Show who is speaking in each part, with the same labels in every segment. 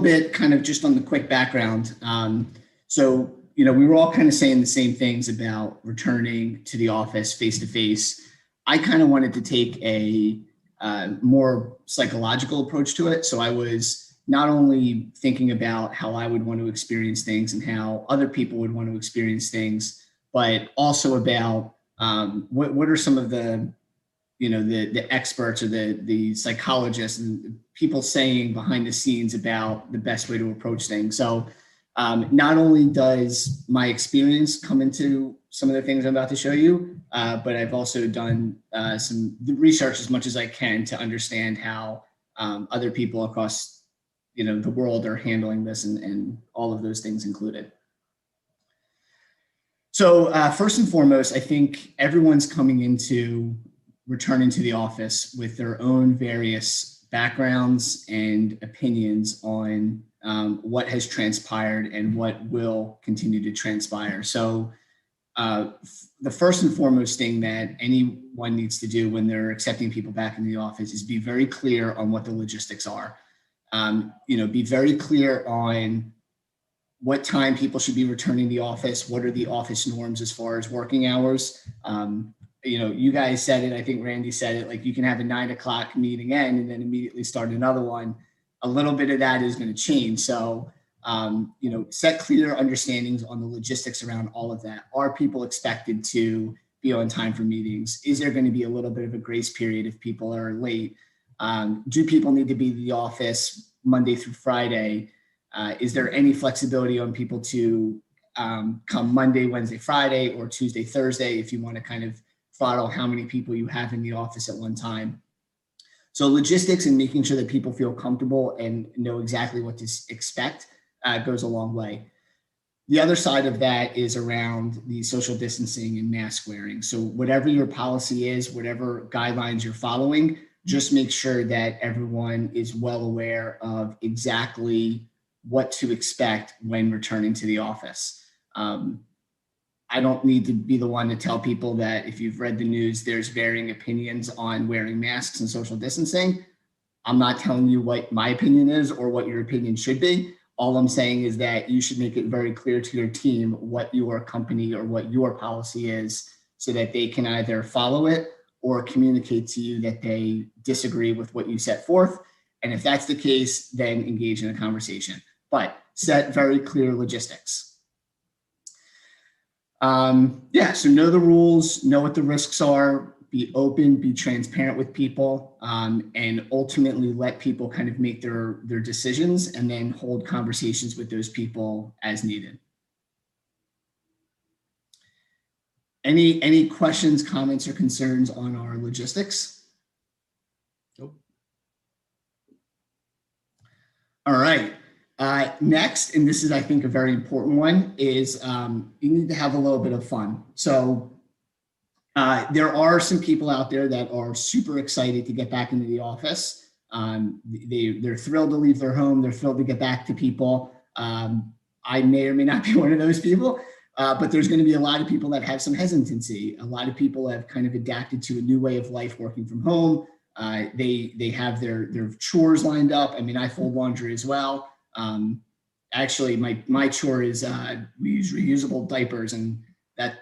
Speaker 1: bit kind of just on the quick background. We were all kind of saying the same things about returning to the office face to face. I kind of wanted to take a more psychological approach to it. So I was not only thinking about how I would want to experience things and how other people would want to experience things, but also about what are some of the experts or the psychologists and people saying behind the scenes about the best way to approach things. So not only does my experience come into some of the things I'm about to show you, but I've also done some research as much as I can to understand how other people across the world are handling this and all of those things included. So first and foremost, I think everyone's coming into returning to the office with their own various backgrounds and opinions on what has transpired and what will continue to transpire. So the first and foremost thing that anyone needs to do when they're accepting people back in the office is be very clear on what the logistics are. Be very clear on what time people should be returning to the office. What are the office norms as far as working hours? You guys said it, I think Randy said it, like you can have a 9 o'clock meeting end and then immediately start another one. A little bit of that is going to change. So, set clear understandings on the logistics around all of that. Are people expected to be on time for meetings? Is there going to be a little bit of a grace period if people are late? Do people need to be in the office Monday through Friday? Is there any flexibility on people to come Monday, Wednesday, Friday, or Tuesday, Thursday, if you want to kind of throttle how many people you have in the office at one time? So logistics and making sure that people feel comfortable and know exactly what to expect goes a long way. The other side of that is around the social distancing and mask wearing. So whatever your policy is, whatever guidelines you're following, just make sure that everyone is well aware of exactly what to expect when returning to the office. I don't need to be the one to tell people that if you've read the news, there's varying opinions on wearing masks and social distancing. I'm not telling you what my opinion is or what your opinion should be. All I'm saying is that you should make it very clear to your team what your company or what your policy is so that they can either follow it or communicate to you that they disagree with what you set forth. And if that's the case, then engage in a conversation. But set very clear logistics. So know the rules, know what the risks are, be open, be transparent with people, and ultimately let people kind of make their decisions and then hold conversations with those people as needed. Any questions, comments, or concerns on our logistics?
Speaker 2: Nope.
Speaker 1: All right. Next, and this is, I think, a very important one, is you need to have a little bit of fun. So there are some people out there that are super excited to get back into the office. They're thrilled to leave their home. They're thrilled to get back to people. I may or may not be one of those people, but there's going to be a lot of people that have some hesitancy. A lot of people have kind of adapted to a new way of life working from home. They have their chores lined up. I mean, I fold laundry as well. Actually, my chore is we use reusable diapers, and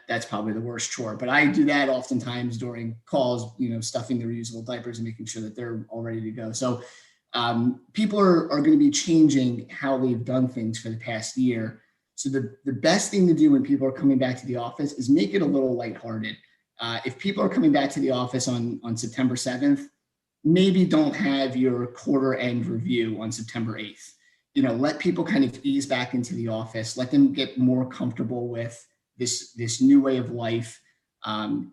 Speaker 1: that's probably the worst chore. But I do that oftentimes during calls, stuffing the reusable diapers and making sure that they're all ready to go. So people are going to be changing how they've done things for the past year. So the best thing to do when people are coming back to the office is make it a little lighthearted. If people are coming back to the office on September 7th, maybe don't have your quarter end review on September 8th. Let people kind of ease back into the office, let them get more comfortable with this new way of life.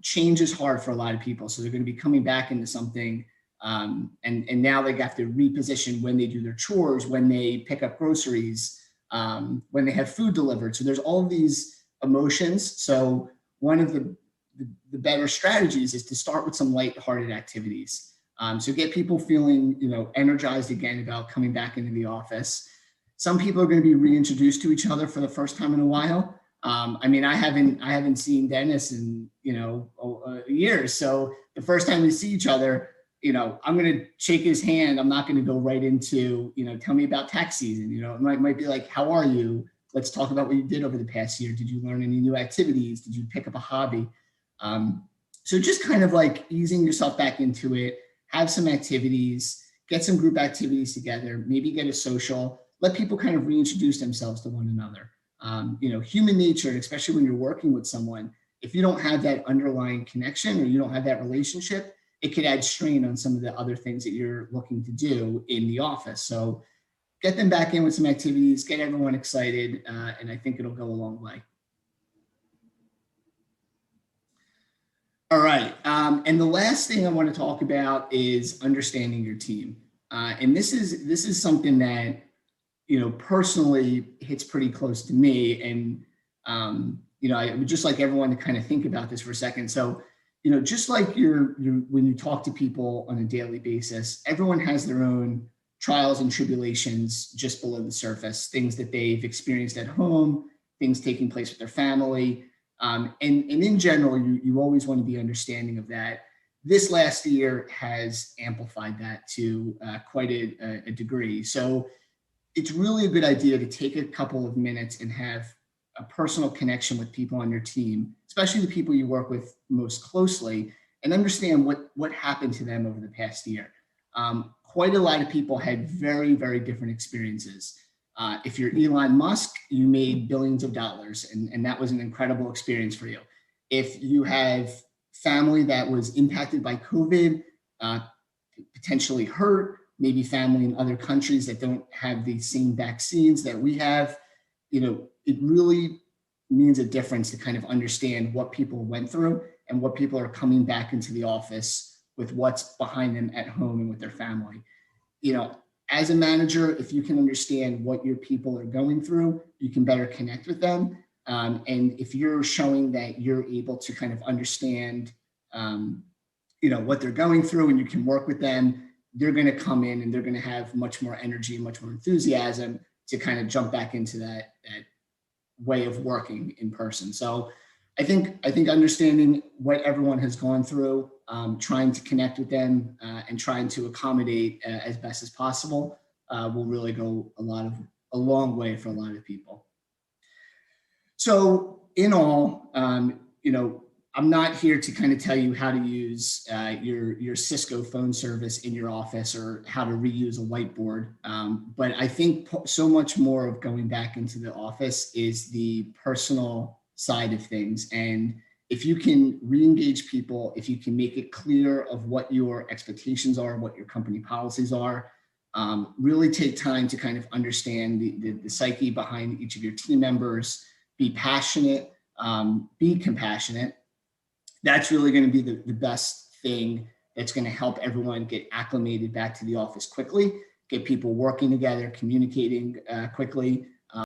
Speaker 1: Change is hard for a lot of people. So they're going to be coming back into something. And now they have to reposition when they do their chores, when they pick up groceries, when they have food delivered. So there's all of these emotions. So one of the better strategies is to start with some lighthearted activities. So get people feeling, energized again about coming back into the office. Some people are going to be reintroduced to each other for the first time in a while. I haven't seen Dennis in, years. So the first time we see each other, I'm going to shake his hand. I'm not going to go right into, tell me about tax season. It might be like, how are you? Let's talk about what you did over the past year. Did you learn any new activities? Did you pick up a hobby? So just kind of like easing yourself back into it, have some activities, get some group activities together, maybe get a social, let people kind of reintroduce themselves to one another. Human nature, especially when you're working with someone, if you don't have that underlying connection or you don't have that relationship, it could add strain on some of the other things that you're looking to do in the office. So get them back in with some activities, get everyone excited, and I think it'll go a long way. All right. And the last thing I want to talk about is understanding your team. And this is something that, personally hits pretty close to me. And, I would just like everyone to kind of think about this for a second. So, just like when you talk to people on a daily basis, everyone has their own trials and tribulations just below the surface, things that they've experienced at home, things taking place with their family. And in general, you always want to be understanding of that. This last year has amplified that to quite a degree. So it's really a good idea to take a couple of minutes and have a personal connection with people on your team, especially the people you work with most closely, and understand what happened to them over the past year. Quite a lot of people had very, very different experiences. If you're Elon Musk, you made billions of dollars, and that was an incredible experience for you. If you have family that was impacted by COVID, potentially hurt, maybe family in other countries that don't have the same vaccines that we have, it really means a difference to kind of understand what people went through and what people are coming back into the office with, what's behind them at home and with their family. As a manager, if you can understand what your people are going through, you can better connect with them. And if you're showing that you're able to kind of understand, what they're going through, and you can work with them, they're going to come in and they're going to have much more energy, much more enthusiasm to kind of jump back into that way of working in person. So I think understanding what everyone has gone through, trying to connect with them and trying to accommodate as best as possible will really go a long way for a lot of people. So in all, I'm not here to kind of tell you how to use your Cisco phone service in your office or how to reuse a whiteboard. But I think so much more of going back into the office is the personal side of things. And if you can re-engage people, if you can make it clear of what your expectations are, what your company policies are, really take time to kind of understand the psyche behind each of your team members, be passionate, be compassionate. That's really going to be the best thing that's going to help everyone get acclimated back to the office quickly, get people working together, communicating quickly,